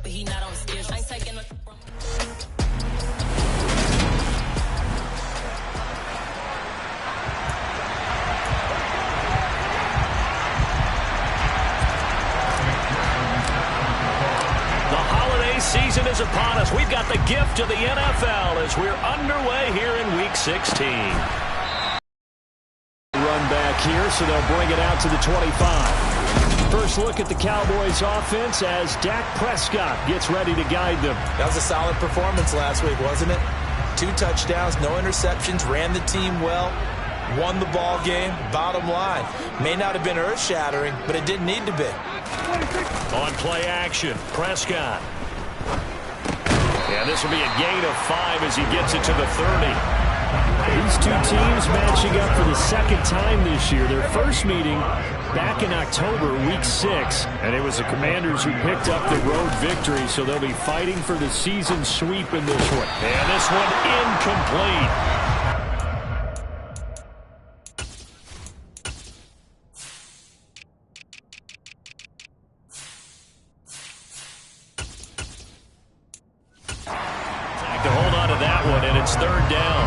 but he not on the schedule. I ain't taking a... Season is upon us. We've got the gift of the NFL as we're underway here in Week 16. Run back here, so they'll bring it out to the 25. First look at the Cowboys offense as Dak Prescott gets ready to guide them. That was a solid performance last week, wasn't it? 2 touchdowns, no interceptions, ran the team well, won the ball game. Bottom line, may not have been earth-shattering, but it didn't need to be. On play action, Prescott. And this will be a gain of 5 as he gets it to the 30. These two teams matching up for the second time this year. Their first meeting back in October, Week 6. And it was the Commanders who picked up the road victory, so they'll be fighting for the season sweep in this one. And this one incomplete. To hold on to that one, and it's third down.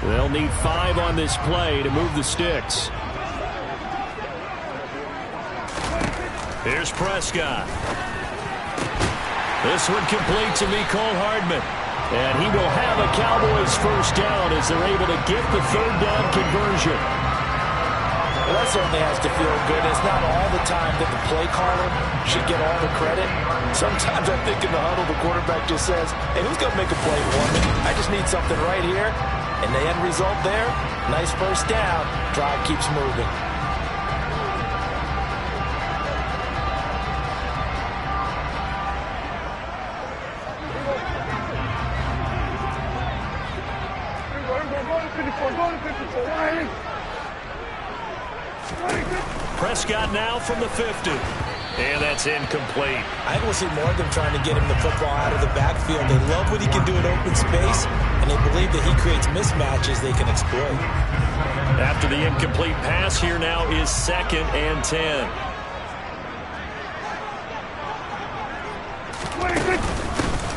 They'll need 5 on this play to move the sticks. Here's Prescott. This one complete to Mecole Hardman. And he will have a Cowboys first down as they're able to get the third down conversion. Well, that certainly has to feel good. It's not all the time that the play caller should get all the credit. Sometimes I think in the huddle, the quarterback just says, hey, who's going to make a play for me? I just need something right here. And the end result there, nice first down. Drive keeps moving. Prescott now from the 50. And that's incomplete. I think we'll see more of them trying to get him the football out of the backfield. They love what he can do in open space, and they believe that he creates mismatches they can exploit. After the incomplete pass, here now is 2nd and 10.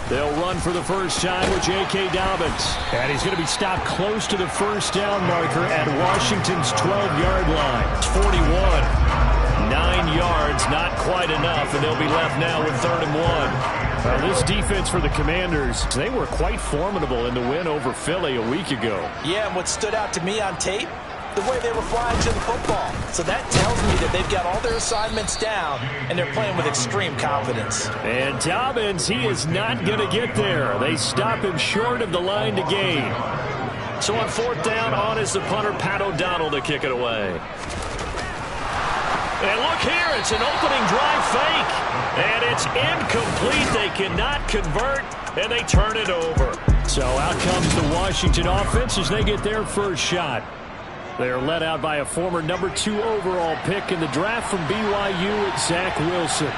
They'll run for the first time with J.K. Dobbins. And he's going to be stopped close to the first down marker at Washington's 12-yard line. It's 41. 9 yards, not quite enough, and they'll be left now with 3rd and 1. This defense for the Commanders, they were quite formidable in the win over Philly a week ago. Yeah, and what stood out to me on tape, the way they were flying to the football. So that tells me that they've got all their assignments down, and they're playing with extreme confidence. And Dobbins, he is not going to get there. They stop him short of the line to gain. So on 4th down, on is the punter, Pat O'Donnell, to kick it away. And look here, it's an opening drive fake. And it's incomplete. They cannot convert, and they turn it over. So out comes the Washington offense as they get their first shot. They're led out by a former number 2 overall pick in the draft from BYU, Zach Wilson.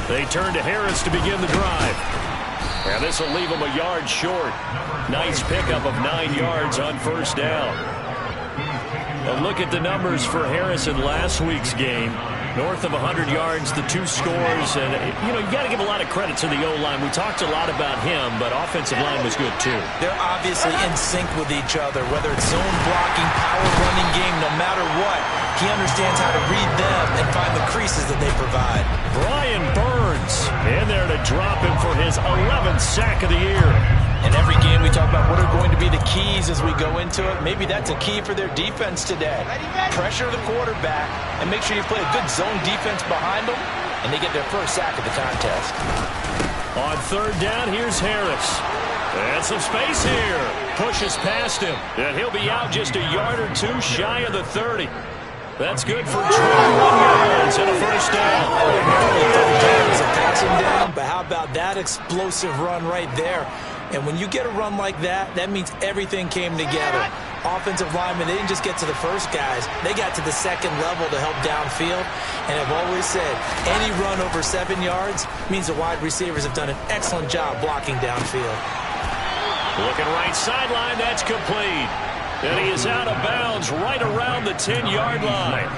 They turn to Harris to begin the drive. And this will leave them a yard short. Nice pickup of 9 yards on first down. A look at the numbers for Harris in last week's game. North of 100 yards, the 2 scores. And, you know, you got to give a lot of credit to the O-line. We talked a lot about him, but offensive line was good, too. They're obviously in sync with each other, whether it's zone blocking, power running game, no matter what. He understands how to read them and find the creases that they provide. Brian Burns in there to drop him for his 11th sack of the year. In every game, we talk about what are going to be the keys as we go into it. Maybe that's a key for their defense today. Pressure the quarterback and make sure you play a good zone defense behind them, and they get their first sack of the contest. On 3rd down, here's Harris. And some space here. Pushes past him, and he'll be out just a yard or 2 shy of the 30. That's good for 21 yards and a first down. Is a passing down, but how about that explosive run right there? And when you get a run like that, that means everything came together. offensive linemen, they didn't just get to the first guys. They got to the second level to help downfield. And I've always said, any run over 7 yards means the wide receivers have done an excellent job blocking downfield. Looking right sideline, that's complete. And he is out of bounds right around the 10-yard line.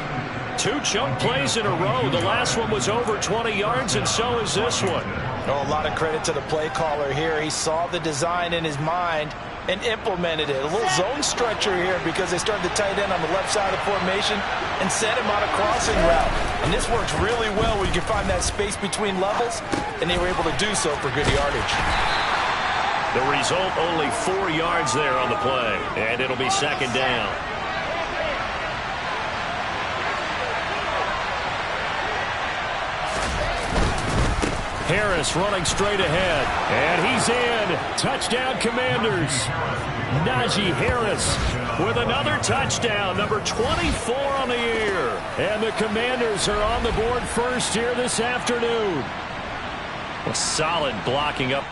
2 chunk plays in a row. The last one was over 20 yards, and so is this one. Oh, a lot of credit to the play caller here. He saw the design in his mind and implemented it. A little zone stretcher here because they started the tight end on the left side of the formation and sent him on a crossing route. And this works really well where you can find that space between levels, and they were able to do so for good yardage. The result, only 4 yards there on the play, and it'll be second down. Harris running straight ahead, and he's in. Touchdown, Commanders. Najee Harris with another touchdown, number 24 on the year. And the Commanders are on the board first here this afternoon. A solid blocking up.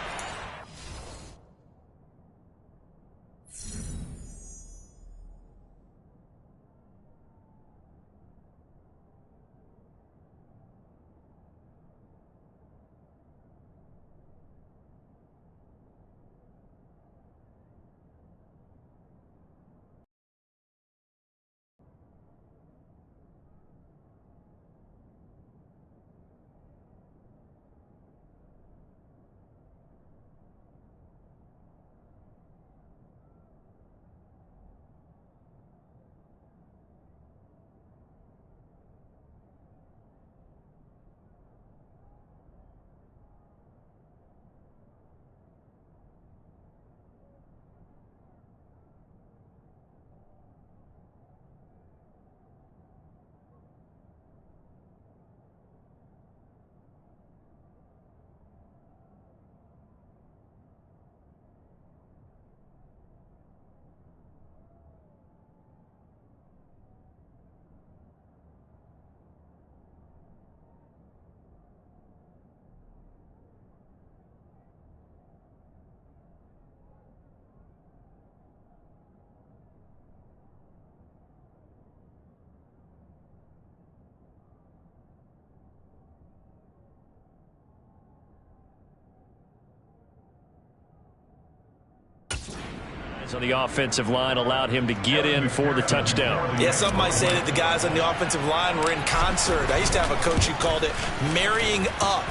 On the offensive line allowed him to get in for the touchdown. Yeah, some might say that the guys on the offensive line were in concert. I used to have a coach who called it marrying up,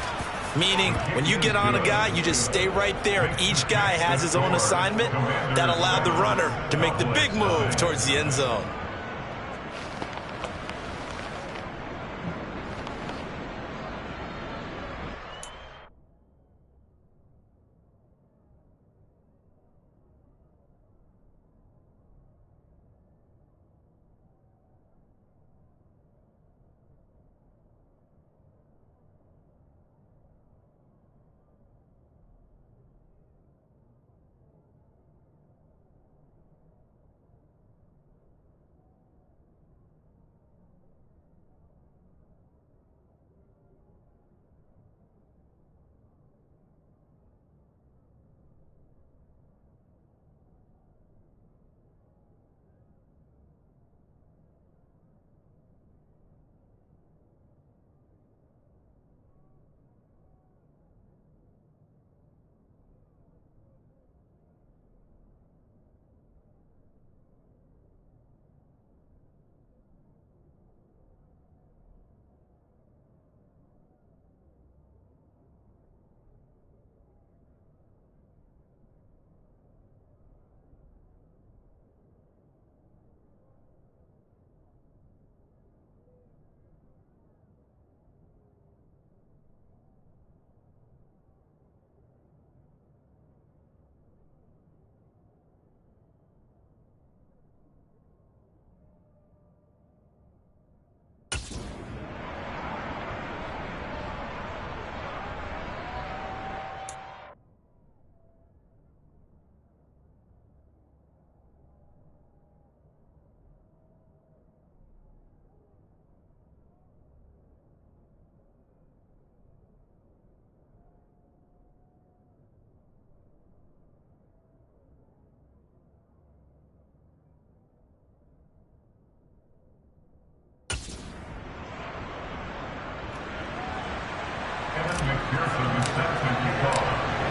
meaning when you get on a guy, you just stay right there, and each guy has his own assignment. That allowed the runner to make the big move towards the end zone.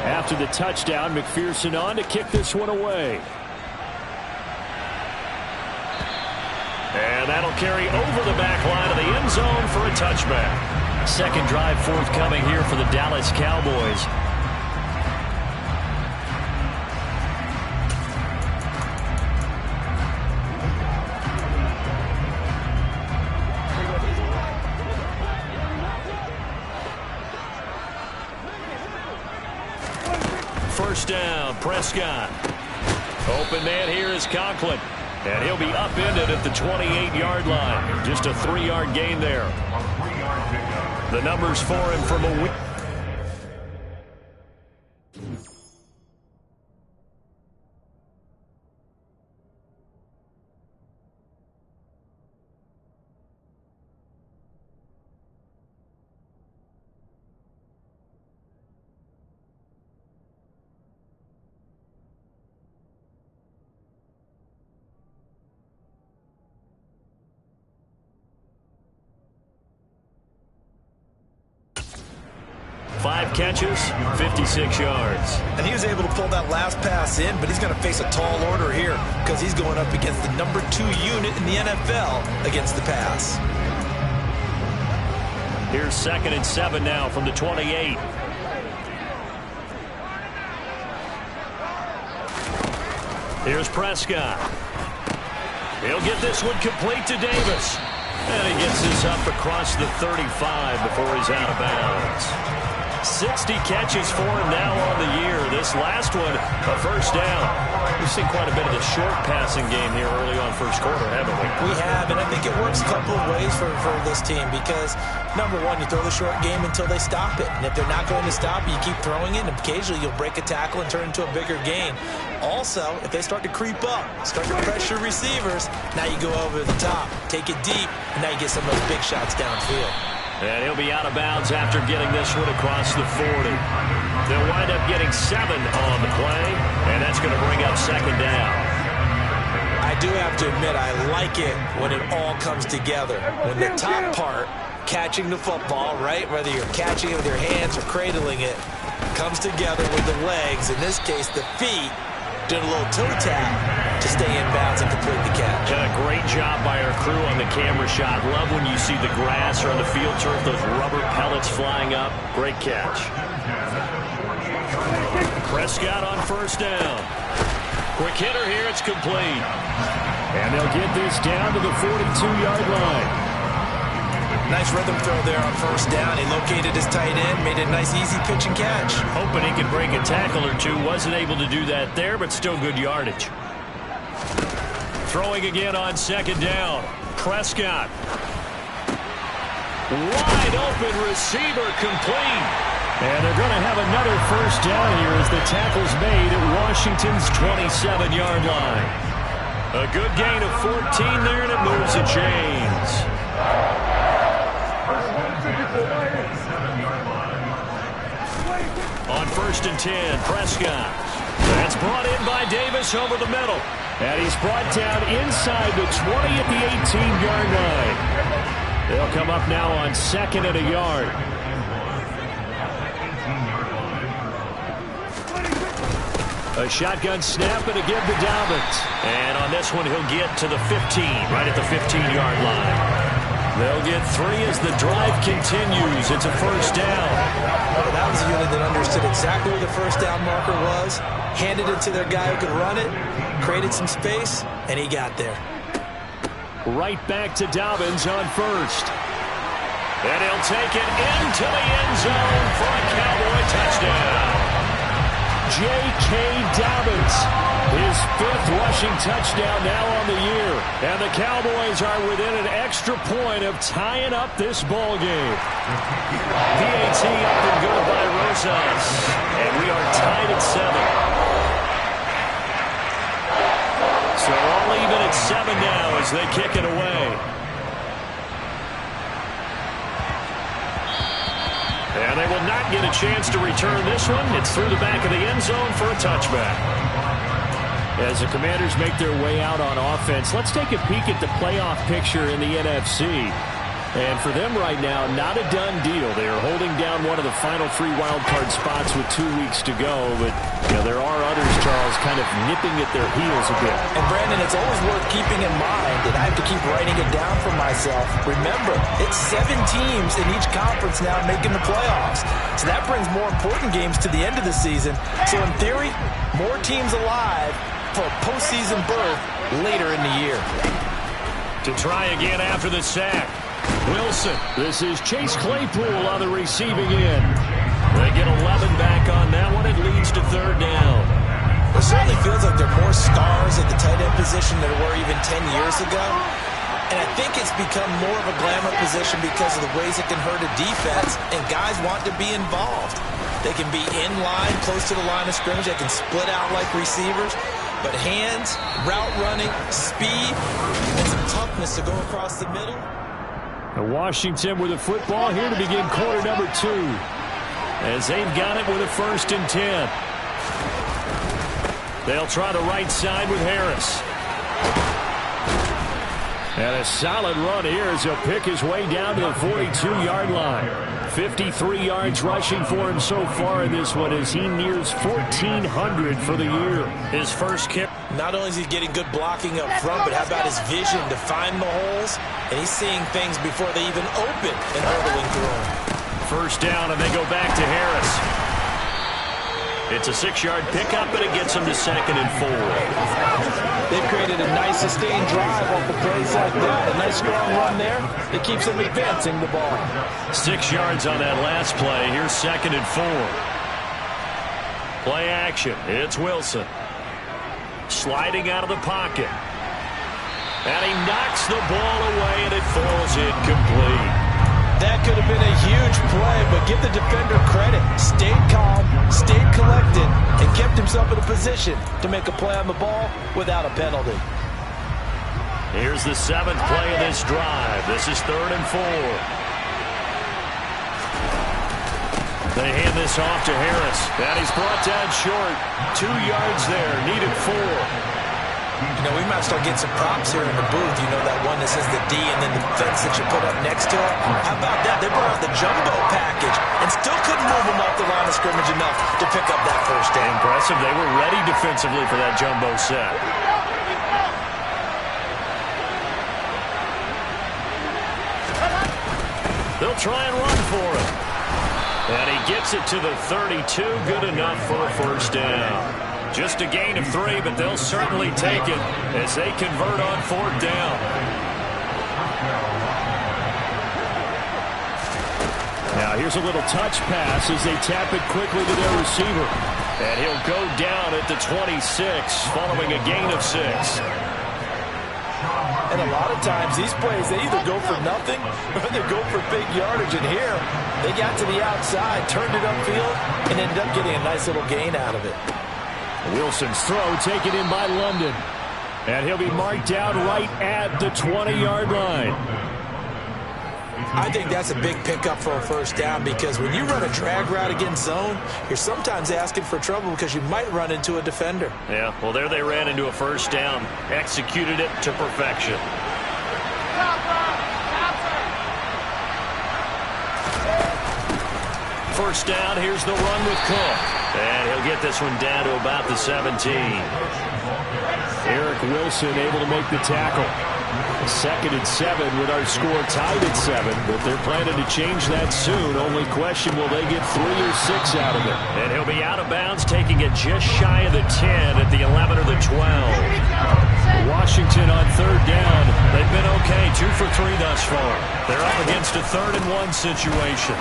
After the touchdown, McPherson on to kick this one away. And that'll carry over the back line of the end zone for a touchback. Second drive forthcoming here for the Dallas Cowboys. First down, Prescott. Open man here is Conklin. And he'll be upended at the 28-yard line. Just a 3-yard gain there. The numbers for him from a week. Five catches, 56 yards. And he was able to pull that last pass in, but he's going to face a tall order here because he's going up against the number 2 unit in the NFL against the pass. Here's 2nd and 7 now from the 28. Here's Prescott. He'll get this one complete to Davis. And he gets this up across the 35 before he's out of bounds. 60 catches for him now on the year. This last one, a first down. We've seen quite a bit of the short passing game here early on first quarter, haven't we? We have, and I think it works a couple of ways for this team because, number one, you throw the short game until they stop it. And if they're not going to stop it, you keep throwing it, and occasionally you'll break a tackle and turn it into a bigger gain. Also, if they start to creep up, start to pressure receivers, now you go over the top, take it deep, and now you get some of those big shots downfield. And he'll be out of bounds after getting this one across the 40. They'll wind up getting 7 on the play, and that's going to bring up second down. I do have to admit, I like it when it all comes together. When the top part, catching the football, right, whether you're catching it with your hands or cradling it, comes together with the legs, in this case the feet, did a little toe tap to stay in bounds and complete the catch. Done a great job by our crew on the camera shot. Love when you see the grass or on the field turf, those rubber pellets flying up. Great catch. Prescott on first down. Quick hitter here, it's complete. And they'll get this down to the 42-yard line. Nice rhythm throw there on first down. He located his tight end, made a nice easy pitch and catch. Hoping he could break a tackle or two. Wasn't able to do that there, but still good yardage. Throwing again on second down. Prescott. Wide open receiver complete. And they're going to have another first down here as the tackle's made at Washington's 27-yard line. A good gain of 14 there, and it moves the chains. On first and 10, Prescott. That's brought in by Davis over the middle. And he's brought down inside the 20 at the 18-yard line. They'll come up now on 2nd and a yard. A shotgun snap and again to Dobbins. And on this one, he'll get to the 15, right at the 15-yard line. They'll get 3 as the drive continues. It's a first down. Well, that was a unit that understood exactly where the first down marker was, handed it to their guy who could run it, created some space, and he got there. Right back to Dobbins on first. And he'll take it into the end zone for a Cowboy touchdown. J.K. Dobbins, his 5th rushing touchdown now on the year. And the Cowboys are within an extra point of tying up this ball game. PAT up and good by Rosas. And we are tied at 7. So all even at 7 now as they kick it away. And they will not get a chance to return this one. It's through the back of the end zone for a touchback. As the Commanders make their way out on offense, let's take a peek at the playoff picture in the NFC. And for them right now, not a done deal. They are holding down one of the final 3 wildcard spots with 2 weeks to go. But, there are others, Charles, kind of nipping at their heels a bit. And, Brandon, it's always worth keeping in mind, and I have to keep writing it down for myself. Remember, it's 7 teams in each conference now making the playoffs. So that brings more important games to the end of the season. So, in theory, more teams alive for a postseason berth later in the year. To try again after the sack. Wilson. This is Chase Claypool on the receiving end. They get 11 back on that one. It leads to 3rd down. It certainly feels like there are more stars at the tight end position than there were even 10 years ago. And I think it's become more of a glamour position because of the ways it can hurt a defense, and guys want to be involved. They can be in line, close to the line of scrimmage. They can split out like receivers. But hands, route running, speed, and some toughness to go across the middle. Washington with a football here to begin quarter number 2. As they've got it with a 1st and 10. They'll try the right side with Harris. And a solid run here as he'll pick his way down to the 42-yard line. 53 yards rushing for him so far in this one as he nears 1,400 for the year. His first kick. Not only is he getting good blocking up front, but how about his vision to find the holes? And he's seeing things before they even open and hurdling through them. 1st down, and they go back to Harris. It's a 6-yard pickup, but it gets him to 2nd and 4. They've created a nice sustained drive off of plays like that. A nice strong run there that keeps them advancing the ball. 6 yards on that last play. Here's 2nd and 4. Play action. It's Wilson. Sliding out of the pocket. And he knocks the ball away, and it falls incomplete. That could have been a huge play, but give the defender credit. Stayed calm, stayed collected, and kept himself in a position to make a play on the ball without a penalty. Here's the 7th play of this drive. This is 3rd and 4. They hand this off to Harris. And he's brought down short. 2 yards there. Needed 4. We might start getting some props here in the booth. That one that says the D and then the fence that you put up next to it. How about that? They brought out the jumbo package and still couldn't move them off the line of scrimmage enough to pick up that 1st down. Impressive. They were ready defensively for that jumbo set. They'll try and run for it. And he gets it to the 32. Good enough for a 1st down. Just a gain of 3, but they'll certainly take it as they convert on 4th down. Now here's a little touch pass as they tap it quickly to their receiver. And he'll go down at the 26 following a gain of 6. And a lot of times these plays, they either go for nothing or they go for big yardage. And here, they got to the outside, turned it upfield, and ended up getting a nice little gain out of it. Wilson's throw taken in by London. And he'll be marked down right at the 20-yard line. I think that's a big pickup for a 1st down because when you run a drag route against zone, you're sometimes asking for trouble because you might run into a defender. Yeah, well, there they ran into a 1st down. Executed it to perfection. First down, here's the run with Cook. And he'll get this one down to about the 17. Eric Wilson able to make the tackle. 2nd and 7 with our score tied at 7, but they're planning to change that soon. Only question, will they get 3 or 6 out of it? And he'll be out of bounds, taking it just shy of the 10 at the 11 or the 12. Washington on 3rd down. They've been okay, 2 for 3 thus far. They're up against a 3rd and 1 situation.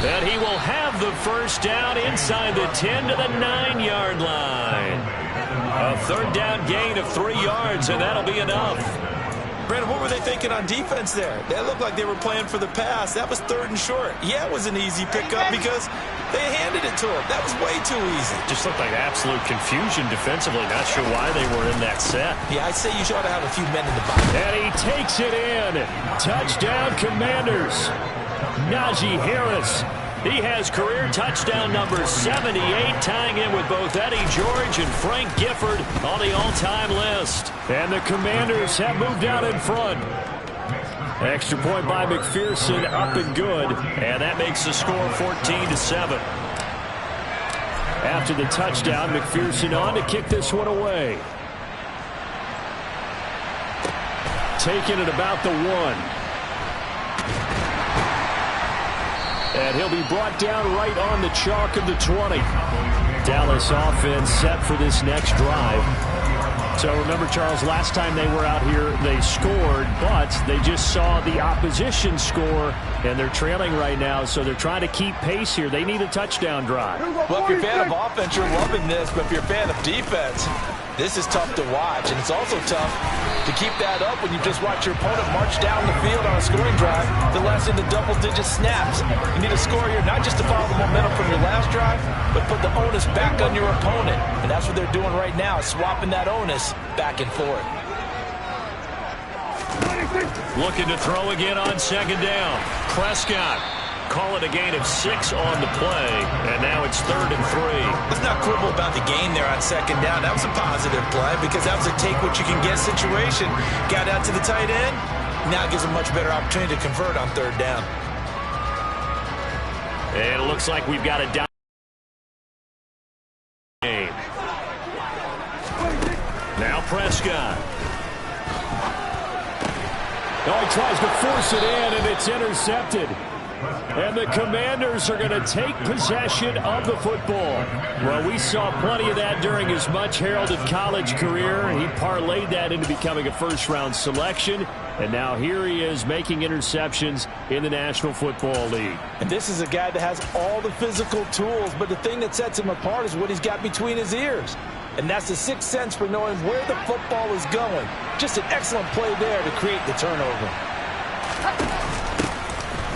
And he will have the 1st down inside the 10 to the 9-yard line. A 3rd down gain of 3 yards, and that'll be enough. Brandon, what were they thinking on defense there? They looked like they were playing for the pass. That was 3rd and short. Yeah, it was an easy pickup because they handed it to him. That was way too easy. Just looked like absolute confusion defensively. Not sure why they were in that set. Yeah, I'd say you should have a few men in the box. And he takes it in. Touchdown, Commanders. Najee Harris. He has career touchdown number 78, tying in with both Eddie George and Frank Gifford on the all-time list. And the Commanders have moved out in front. Extra point by McPherson, up and good. And that makes the score 14-7. After the touchdown, McPherson on to kick this one away. Taking it about the 1. And he'll be brought down right on the chalk of the 20. Dallas offense set for this next drive. So remember, Charles, last time they were out here, they scored, but they just saw the opposition score, and they're trailing right now, so they're trying to keep pace here. They need a touchdown drive. Well, if you're a fan of offense, you're loving this, but if you're a fan of defense, this is tough to watch, and it's also tough to keep that up when you just watch your opponent march down the field on a scoring drive to last into double-digit snaps. You need a score here, not just to follow the momentum from your last drive, but put the onus back on your opponent. And that's what they're doing right now, swapping that onus back and forth. Looking to throw again on second down. Prescott. Call it a gain of 6 on the play, and now it's 3rd and 3. Let's not quibble about the gain there on second down. That was a positive play because that was a take-what-you-can-get situation. Got out to the tight end. Now it gives a much better opportunity to convert on 3rd down. And it looks like we've got a down game. Now Prescott. Oh, he tries to force it in, and it's intercepted. And the Commanders are going to take possession of the football. Well, we saw plenty of that during his much-heralded college career. He parlayed that into becoming a first-round selection. And now here he is making interceptions in the National Football League. And this is a guy that has all the physical tools, but the thing that sets him apart is what he's got between his ears. And that's the sixth sense for knowing where the football is going. Just an excellent play there to create the turnover.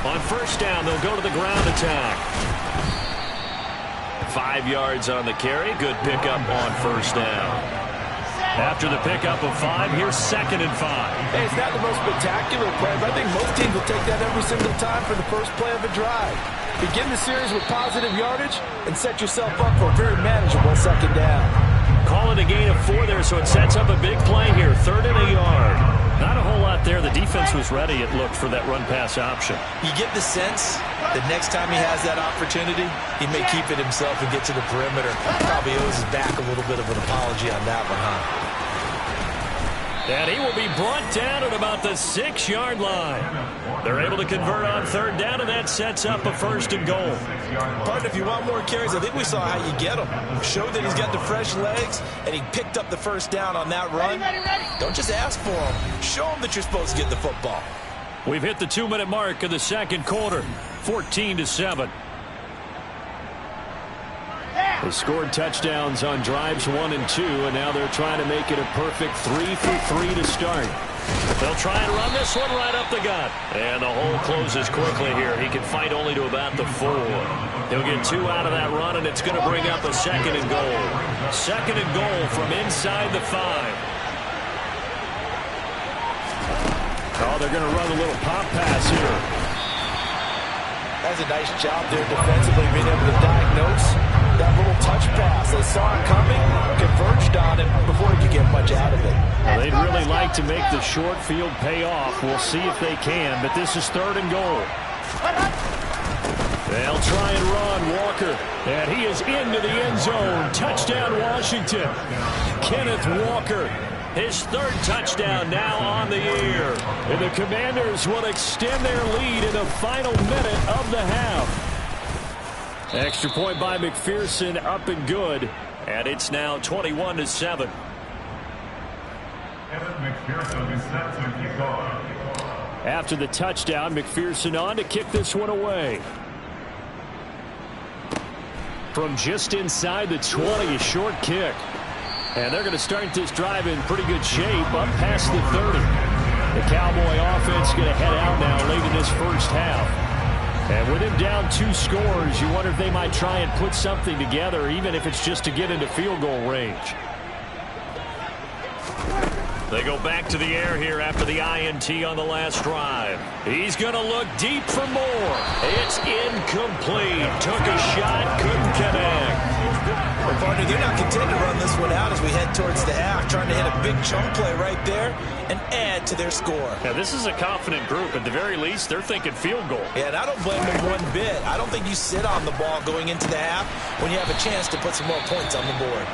On first down, they'll go to the ground attack. 5 yards on the carry. Good pickup on first down. After the pickup of 5, here's 2nd and 5. Hey, it's not the most spectacular play, but I think most teams will take that every single time for the first play of a drive. Begin the series with positive yardage and set yourself up for a very manageable 2nd down. Call it a gain of 4 there, so it sets up a big play here. 3rd and a yard. Not a whole lot there. The defense was ready, it looked, for that run-pass option. You get the sense that next time he has that opportunity, he may keep it himself and get to the perimeter. Probably owes his back a little bit of an apology on that one, huh? And he will be brought down at about the 6-yard line. They're able to convert on 3rd down, and that sets up a 1st and goal. Partner, if you want more carries, I think we saw how you get him. Showed that he's got the fresh legs, and he picked up the 1st down on that run. Don't just ask for him. Show him that you're supposed to get the football. We've hit the 2-minute mark of the 2nd quarter, 14-7. They scored touchdowns on drives 1 and 2, and now they're trying to make it a perfect 3 for 3 to start. They'll try and run this one right up the gut. And the hole closes quickly here. He can fight only to about the 4. He'll get 2 out of that run, and it's going to bring up a 2nd and goal. 2nd and goal from inside the 5. Oh, they're going to run a little pop pass here. That's a nice job there defensively, being able to diagnose that little touch pass. They saw it coming, converged on it before he could get much out of it. Well, they'd really like to make the short field pay off. We'll see if they can, but this is 3rd and goal. They'll try and run Walker, and he is into the end zone. Touchdown, Washington. Kenneth Walker. His 3rd touchdown now on the year. And the Commanders will extend their lead in the final minute of the half. Extra point by McPherson, up and good. And it's now 21-7. After the touchdown, McPherson on to kick this one away. From just inside the 20, a short kick. And they're going to start this drive in pretty good shape, up past the 30. The Cowboy offense going to head out now late in this first half. And with him down 2 scores, you wonder if they might try and put something together, even if it's just to get into field goal range. They go back to the air here after the INT on the last drive. He's going to look deep for more. It's incomplete. Took a shot, couldn't connect. Well, partner, they're not content to run this one out as we head towards the half, trying to hit a big chunk play right there and add to their score. Now, this is a confident group. At the very least, they're thinking field goal. Yeah, and I don't blame them one bit. I don't think you sit on the ball going into the half when you have a chance to put some more points on the board.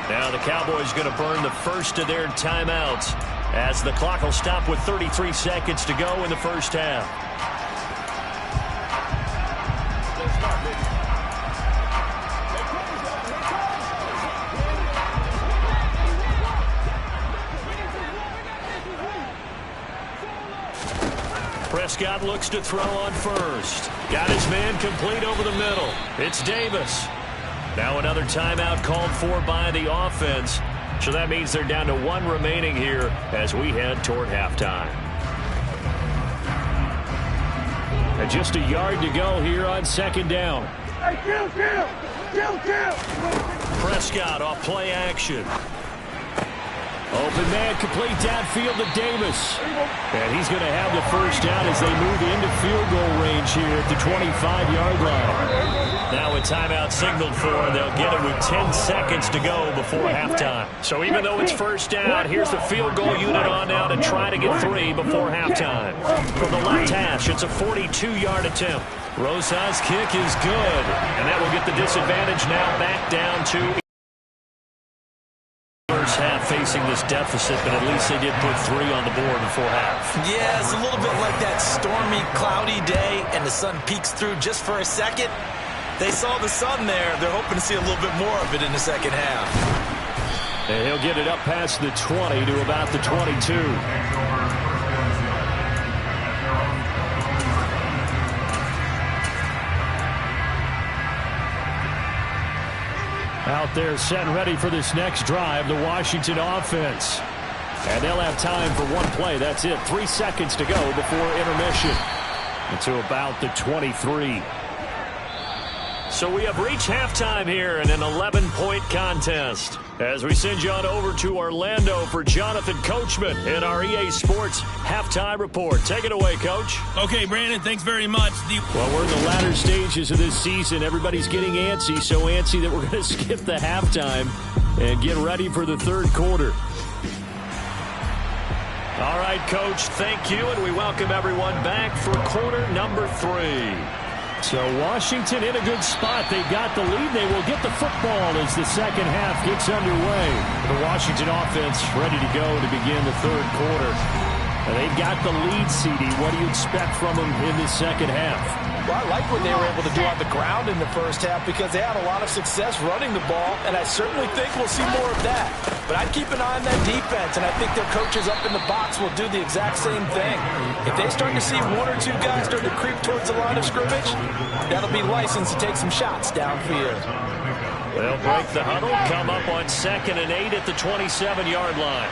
Now the Cowboys going to burn the first of their timeouts as the clock will stop with 33 seconds to go in the first half. Prescott looks to throw on first. Got his man complete over the middle. It's Davis. Now another timeout called for by the offense. So that means they're down to one remaining here as we head toward halftime. And just a yard to go here on second down. Hey, kill. Prescott off play action. Open man complete downfield to Davis. And he's going to have the first down as they move into field goal range here at the 25-yard line. Now a timeout signaled for, they'll get it with 10 seconds to go before halftime. So even though it's first down, here's the field goal unit on now to try to get 3 before halftime. From the left hash, it's a 42-yard attempt. Rosas' kick is good. And that will get the disadvantage now back down to first half facing this deficit, but at least they did put 3 on the board before half. Yeah, it's a little bit like that stormy, cloudy day, and the sun peeks through just for a second. They saw the sun there. They're hoping to see a little bit more of it in the second half. And he'll get it up past the 20 to about the 22. Out there set and ready for this next drive, the Washington offense. And they'll have time for one play. That's it. 3 seconds to go before intermission. To about the 23. So we have reached halftime here in an 11-point contest. As we send you on over to Orlando for Jonathan Coachman in our EA Sports Halftime Report. Take it away, Coach. Okay, Brandon, thanks very much. Well, we're in the latter stages of this season. Everybody's getting antsy, so antsy that we're going to skip the halftime and get ready for the third quarter. All right, Coach, thank you, and we welcome everyone back for quarter number 3. So Washington in a good spot. They've got the lead. They will get the football as the second half gets underway. The Washington offense ready to go to begin the third quarter. And they've got the lead, CD. What do you expect from them in the second half? Well, I like what they were able to do on the ground in the first half because they had a lot of success running the ball, and I certainly think we'll see more of that. But I'd keep an eye on that defense, and I think their coaches up in the box will do the exact same thing. If they start to see 1 or 2 guys start to creep towards the line of scrimmage, that'll be licensed to take some shots downfield. They'll break the huddle, come up on 2nd and 8 at the 27-yard line.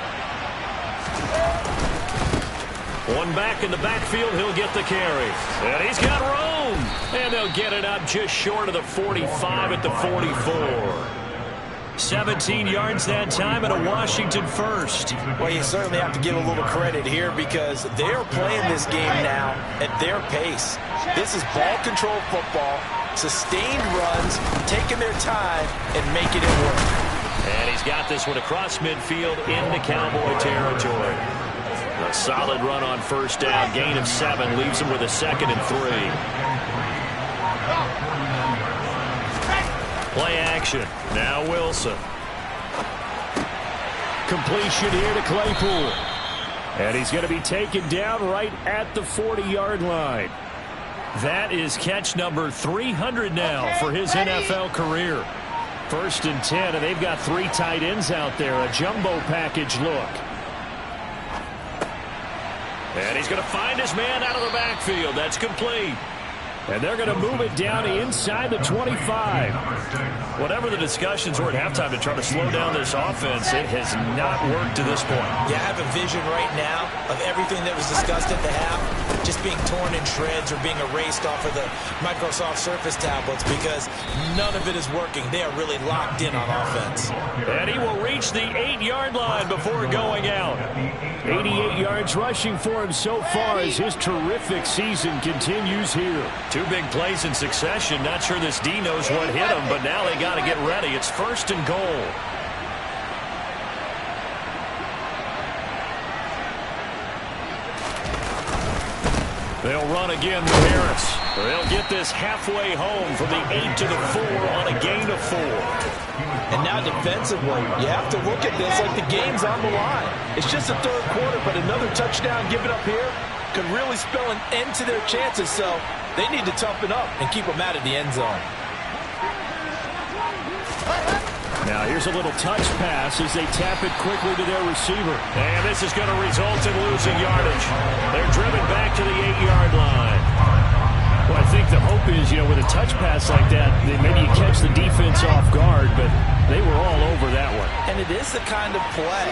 One back in the backfield, he'll get the carry. And he's got room. And they'll get it up just short of the 45 at the 44. 17 yards that time and a Washington first. Well, you certainly have to give a little credit here because they're playing this game now at their pace. This is ball control football, sustained runs, taking their time and making it work. And he's got this one across midfield into Cowboy territory. A solid run on first down. Gain of 7 leaves him with a 2nd and 3. Play action. Now Wilson. Completion here to Claypool. And he's going to be taken down right at the 40-yard line. That is catch number 300 now for his NFL career. 1st and 10, and they've got 3 tight ends out there. A jumbo package look. And he's going to find his man out of the backfield. That's complete. And they're going to move it down inside the 25. Whatever the discussions were at halftime to try to slow down this offense, it has not worked to this point. Yeah, I have a vision right now of everything that was discussed at the half. just being torn in shreds or being erased off of the Microsoft Surface tablets because none of it is working. They are really locked in on offense. And he will reach the 8-yard line before going out. 88 yards rushing for him so far as his terrific season continues here. 2 big plays in succession. Not sure this D knows what hit him, but now they got to get ready. It's 1st and goal. They'll run again with Harris. They'll get this halfway home from the 8 to the 4 on a gain of 4. And now defensively, you have to look at this like the game's on the line. It's just the 3rd quarter, but another touchdown given up here could really spell an end to their chances. So they need to toughen up and keep them out of the end zone. Now here's a little touch pass as they tap it quickly to their receiver. And this is going to result in losing yardage. They're driven back to the 8-yard line. Well, I think the hope is, with a touch pass like that, maybe you catch the defense off guard, but they were all over that one. And it is the kind of play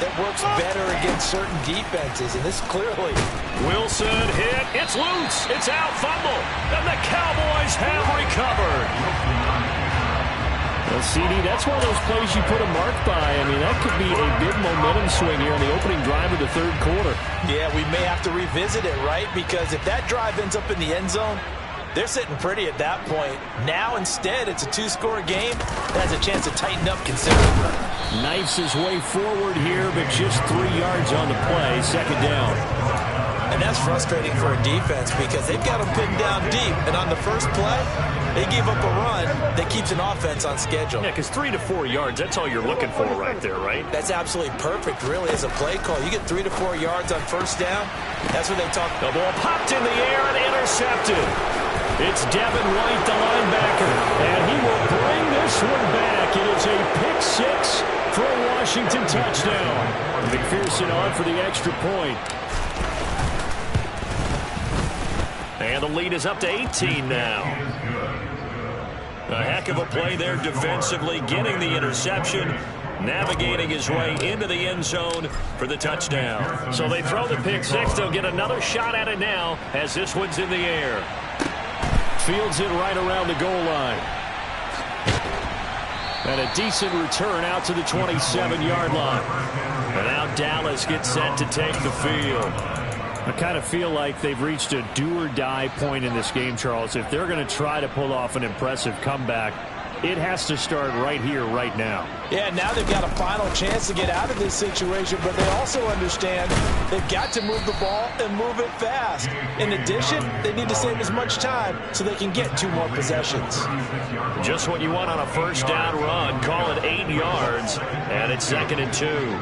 that works better against certain defenses, and this clearly. Wilson hit. It's loose. It's out. Fumble. And the Cowboys have recovered. Well, CD, that's one of those plays you put a mark by. I mean, that could be a big momentum swing here in the opening drive of the 3rd quarter. Yeah, we may have to revisit it, right? Because if that drive ends up in the end zone, they're sitting pretty at that point. Now, instead, it's a 2-score game that has a chance to tighten up considerably. Knifes his way forward here, but just 3 yards on the play, 2nd down. And that's frustrating for a defense because they've got them pinned down deep. And on the first play, they gave up a run that keeps an offense on schedule. Yeah, because 3 to 4 yards, that's all you're looking for right there, right? That's absolutely perfect, really, as a play call. You get 3 to 4 yards on 1st down, that's what they talk about. The ball popped in the air and intercepted. It's Devin White, the linebacker, and he will bring this one back. It is a pick 6 for a Washington touchdown. McPherson on for the extra point. And the lead is up to 18 now. A heck of a play there defensively, getting the interception, navigating his way into the end zone for the touchdown. So they throw the pick 6. They'll get another shot at it now as this one's in the air. Fields it right around the goal line. And a decent return out to the 27-yard line. And now Dallas gets set to take the field. I kind of feel like they've reached a do-or-die point in this game, Charles. If they're going to try to pull off an impressive comeback, it has to start right here, right now. Yeah, now they've got a final chance to get out of this situation, but they also understand they've got to move the ball and move it fast. In addition, they need to save as much time so they can get 2 more possessions. Just what you want on a 1st down run. Call it 8 yards, and it's 2nd and 2.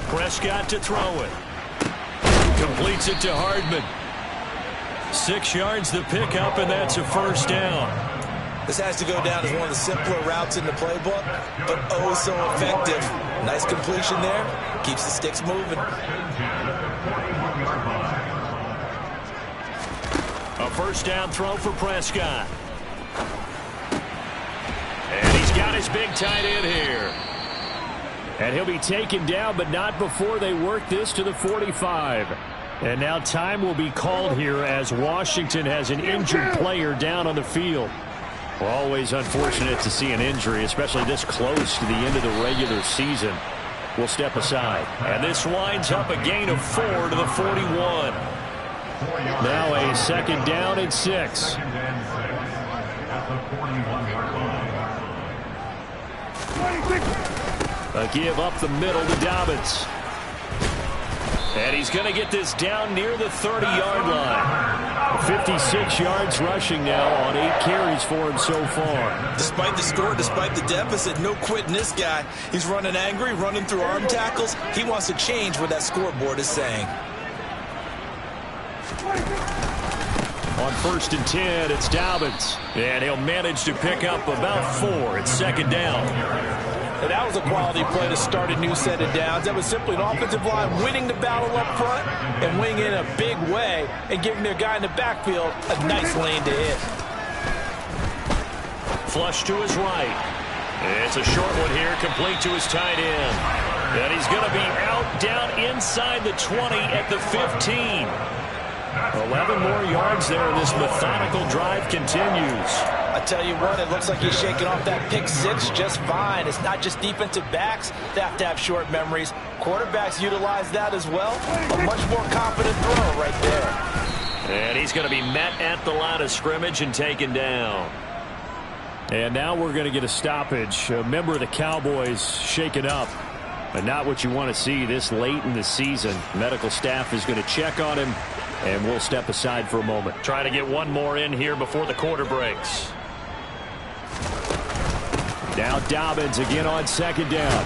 Prescott to throw it. Completes it to Hardman. 6 yards the pickup, and that's a 1st down. This has to go down as one of the simpler routes in the playbook, but oh so effective. Nice completion there. Keeps the sticks moving. A 1st down throw for Prescott. And he's got his big tight end here. And he'll be taken down, but not before they work this to the 45. And now time will be called here as Washington has an injured player down on the field. Well, always unfortunate to see an injury, especially this close to the end of the regular season. We'll step aside. And this winds up a gain of 4 to the 41. Now a 2nd down and 6. A give up the middle to Dobbins. And he's going to get this down near the 30-yard line. 56 yards rushing now on 8 carries for him so far. Despite the score, despite the deficit, no quitting this guy. He's running angry, running through arm tackles. He wants to change what that scoreboard is saying. On 1st and 10, it's Dobbins. And he'll manage to pick up about 4. It's 2nd down. And that was a quality play to start a new set of downs. That was simply an offensive line winning the battle up front and winning in a big way and giving their guy in the backfield a nice lane to hit. Flush to his right. It's a short one here, complete to his tight end. And he's going to be out down inside the 20 at the 15. 11 more yards there, and this methodical drive continues. I tell you what, it looks like he's shaking off that pick six just fine. It's not just defensive backs that have to have short memories. Quarterbacks utilize that as well. A much more confident throw right there. And he's going to be met at the line of scrimmage and taken down. And now we're going to get a stoppage. A member of the Cowboys shaken up. But not what you want to see this late in the season. Medical staff is going to check on him, and we'll step aside for a moment. Try to get one more in here before the quarter breaks. Now Dobbins again on second down.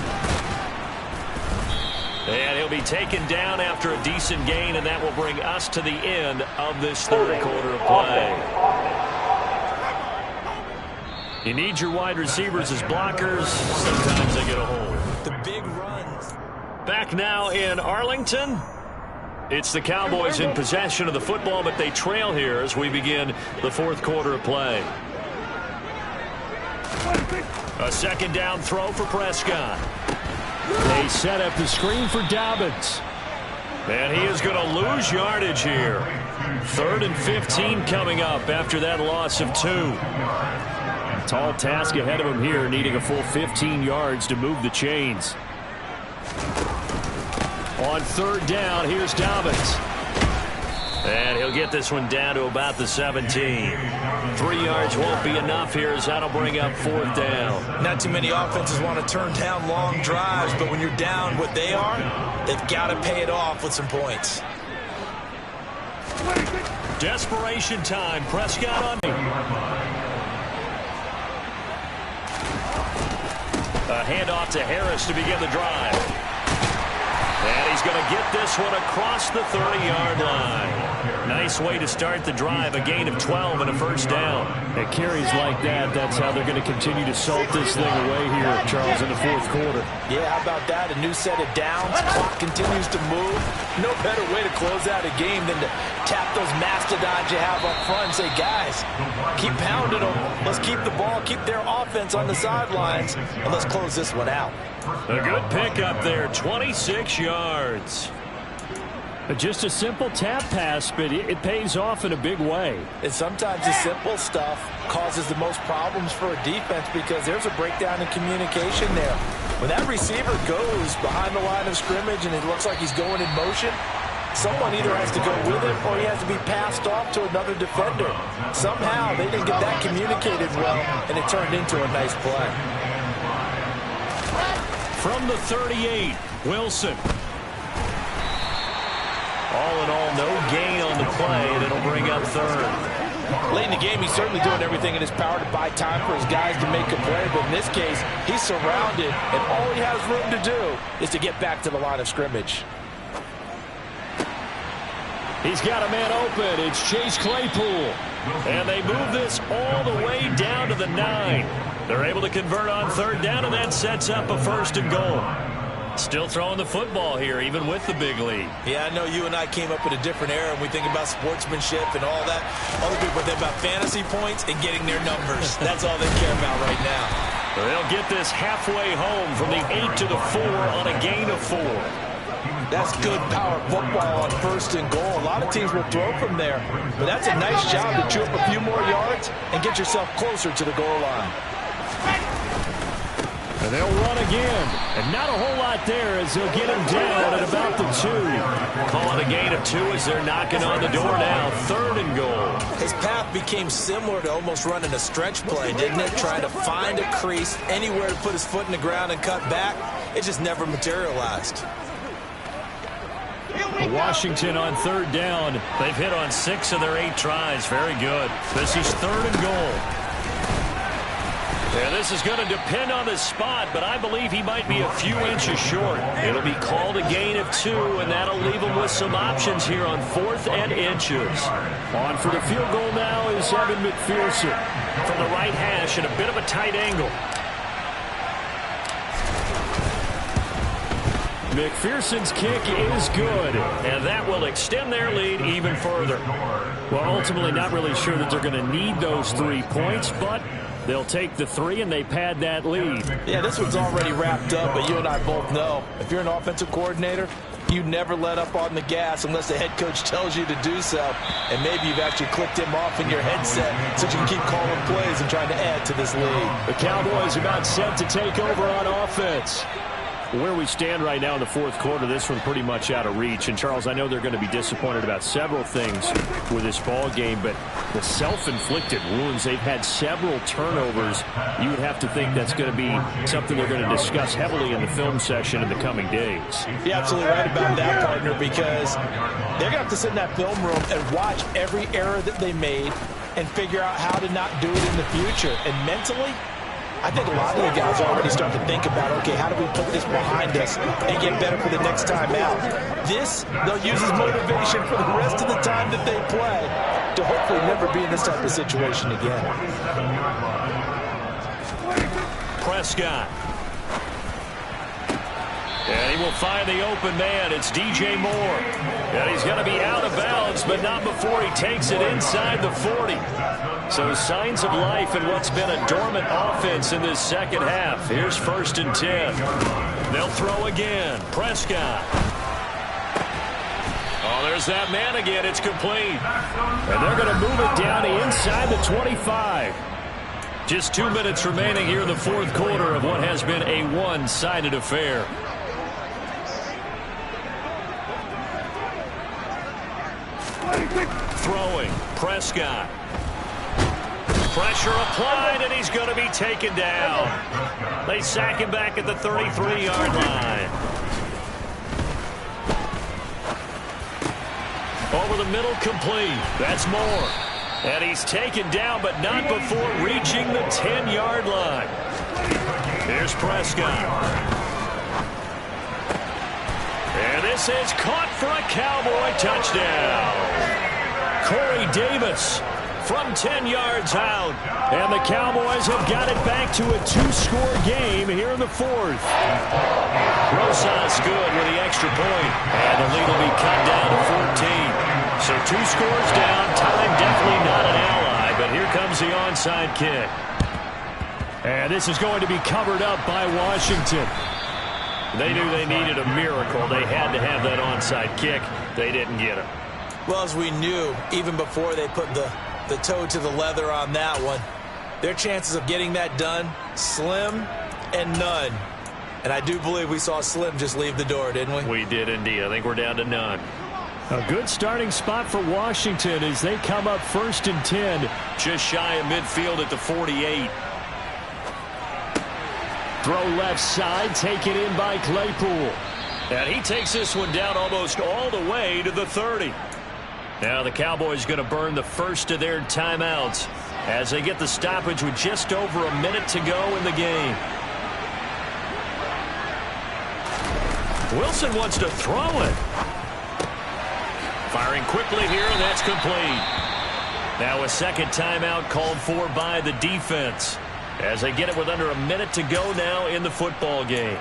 And he'll be taken down after a decent gain, and that will bring us to the end of this third quarter of play. You need your wide receivers as blockers. Sometimes they get a hold. The big runs. Back now in Arlington. It's the Cowboys in possession of the football, but they trail here as we begin the fourth quarter of play. A second down throw for Prescott. They set up the screen for Dobbins. And he is going to lose yardage here. 3rd and 15 coming up after that loss of 2. Tall task ahead of him here, needing a full 15 yards to move the chains. On third down, here's Dobbins. And he'll get this one down to about the 17. 3 yards won't be enough here as that'll bring up 4th down. Not too many offenses want to turn down long drives, but when you're down what they are, they've got to pay it off with some points. Desperation time. Prescott on me. A handoff to Harris to begin the drive. And he's going to get this one across the 30-yard line. Nice way to start the drive, a gain of 12 and a first down. At carries like that, that's how they're going to continue to salt this thing away here, Charles, in the fourth quarter. Yeah, how about that? A new set of downs. Clock continues to move. No better way to close out a game than to tap those mastodons you have up front and say, guys, keep pounding them. Let's keep the ball, keep their offense on the sidelines, and let's close this one out. A good pick up there, 26 yards. Just a simple tap pass, but it pays off in a big way. And sometimes the simple stuff causes the most problems for a defense because there's a breakdown in communication there. When that receiver goes behind the line of scrimmage and it looks like he's going in motion, someone either has to go with him or he has to be passed off to another defender. Somehow they didn't get that communicated well, and it turned into a nice play. From the 38, Wilson. All in all, no gain on the play, and it'll bring up 3rd. Late in the game, he's certainly doing everything in his power to buy time for his guys to make a play, but in this case, he's surrounded, and all he has room to do is to get back to the line of scrimmage. He's got a man open. It's Chase Claypool. And they move this all the way down to the 9. They're able to convert on 3rd down, and that sets up a 1st and goal. Still throwing the football here, even with the big lead. Yeah, I know you and I came up in a different era, and we think about sportsmanship and all that. Other people think about fantasy points and getting their numbers. That's all they care about right now. They'll get this halfway home from the 8 to the 4 on a gain of 4. That's good power football on 1st and goal. A lot of teams will throw from there, but that's a nice job to chew up a few more yards and get yourself closer to the goal line. And they'll run again. And not a whole lot there as they'll get him down at about the 2. Call it a gain of 2 as they're knocking on the door now. 3rd and goal. His path became similar to almost running a stretch play, didn't it? Trying to find a crease, anywhere to put his foot in the ground and cut back. It just never materialized. Washington on 3rd down. They've hit on 6 of their 8 tries. Very good. This is 3rd and goal. And this is going to depend on the spot, but I believe he might be a few inches short. It'll be called a gain of 2, and that'll leave him with some options here on 4th and inches. On for the field goal now is Evan McPherson. From the right hash at a bit of a tight angle. McPherson's kick is good. And that will extend their lead even further. Well, ultimately not really sure that they're going to need those 3 points, but they'll take the 3 and they pad that lead. Yeah, this one's already wrapped up, but you and I both know if you're an offensive coordinator, you never let up on the gas unless the head coach tells you to do so. And maybe you've actually clicked him off in your headset so you can keep calling plays and trying to add to this lead. The Cowboys about set to take over on offense. Where we stand right now in the fourth quarter, this one pretty much out of reach. And, Charles, I know they're going to be disappointed about several things with this ball game, but the self-inflicted wounds, they've had several turnovers. You would have to think that's going to be something they're going to discuss heavily in the film session in the coming days. You're absolutely right about that, partner, because they're going to have to sit in that film room and watch every error that they made and figure out how to not do it in the future. And mentally, I think a lot of the guys already start to think about, okay, how do we put this behind us and get better for the next time out? This, they'll use as motivation for the rest of the time that they play to hopefully never be in this type of situation again. Prescott. And he will find the open man. It's DJ Moore. And he's going to be out of bounds, but not before he takes it inside the 40. So signs of life in what's been a dormant offense in this second half. Here's 1st and 10. They'll throw again. Prescott. Oh, there's that man again. It's complete. And they're going to move it down inside the 25. Just 2 minutes remaining here in the fourth quarter of what has been a one-sided affair. Throwing. Prescott. Pressure applied, and he's going to be taken down. They sack him back at the 33-yard line. Over the middle, complete. That's Moore. And he's taken down, but not before reaching the 10-yard line. Here's Prescott. And this is caught for a Cowboy touchdown. Corey Davis from 10 yards out. And the Cowboys have got it back to a 2-score game here in the fourth. Rosas good with the extra point. And the lead will be cut down to 14. So 2 scores down. Time definitely not an ally, but here comes the onside kick. And this is going to be covered up by Washington. They knew they needed a miracle. They had to have that onside kick. They didn't get it. Well, as we knew, even before they put the toe to the leather on that one, their chances of getting that done, slim and none. And I do believe we saw Slim just leave the door, didn't we? We did indeed. I think we're down to none. A good starting spot for Washington as they come up 1st and 10. Just shy of midfield at the 48. Throw left side, taken in by Claypool. And he takes this one down almost all the way to the 30. Now the Cowboys going to burn the first of their timeouts as they get the stoppage with just over a minute to go in the game. Wilson wants to throw it. Firing quickly here, and that's complete. Now a second timeout called for by the defense as they get it with under a minute to go now in the football game.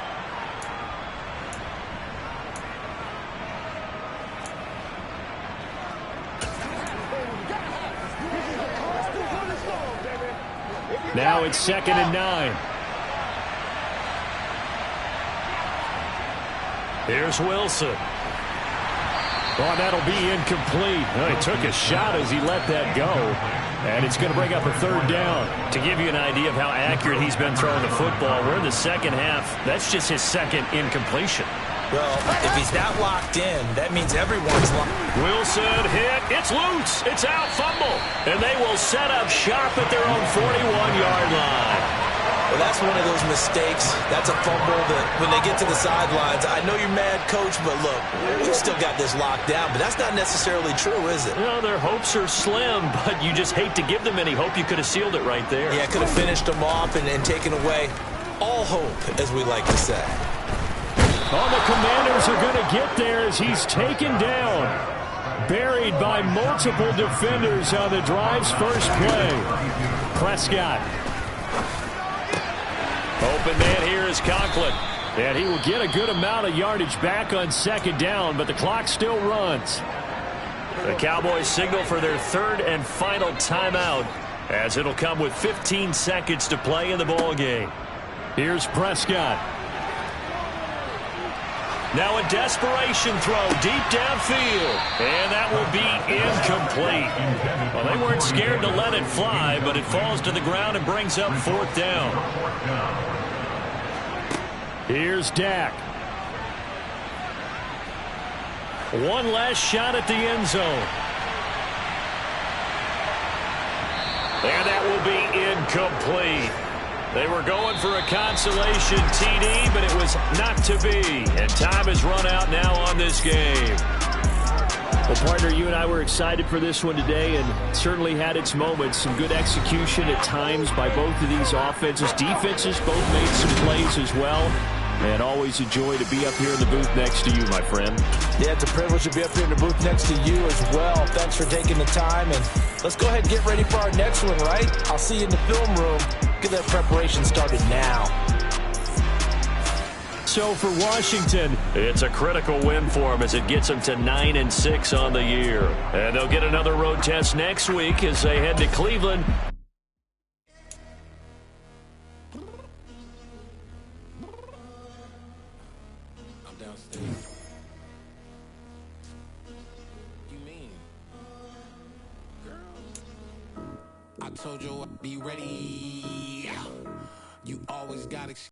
Now it's 2nd and 9. Here's Wilson. Oh, that'll be incomplete. Well, he took a shot as he let that go. And it's going to bring up a 3rd down. To give you an idea of how accurate he's been throwing the football, we're in the second half. That's just his second incompletion. Well, if he's not locked in, that means everyone's locked. Wilson hit. It's loose. It's out. Fumble. And they will set up shop at their own 41-yard line. Well, that's one of those mistakes. That's a fumble that when they get to the sidelines, I know you're mad, Coach, but look, you still got this locked down. But that's not necessarily true, is it? No, their hopes are slim, but you just hate to give them any hope. You could have sealed it right there. Yeah, could have finished them off and taken away all hope, as we like to say. Oh, the Commanders are going to get there as he's taken down. Buried by multiple defenders on the drive's first play. Prescott. Open man here is Conklin. And he will get a good amount of yardage back on second down, but the clock still runs. The Cowboys signal for their third and final timeout, as it'll come with 15 seconds to play in the ball game. Here's Prescott. Now a desperation throw deep downfield, and that will be incomplete. Well, they weren't scared to let it fly, but it falls to the ground and brings up fourth down. Here's Dak. One last shot at the end zone. And that will be incomplete. They were going for a consolation TD, but it was not to be. And time has run out now on this game. Well, partner, you and I were excited for this one today, and certainly had its moments. Some good execution at times by both of these offenses. Defenses both made some plays as well. And always a joy to be up here in the booth next to you, my friend. Yeah, it's a privilege to be up here in the booth next to you as well. Thanks for taking the time, and let's go ahead and get ready for our next one, right? I'll see you in the film room. Get that preparation started now. So for Washington, it's a critical win for them as it gets them to 9-6 on the year. And they'll get another road test next week as they head to Cleveland. I'm downstairs. You mean? Girl, I told you I'd be ready. You always got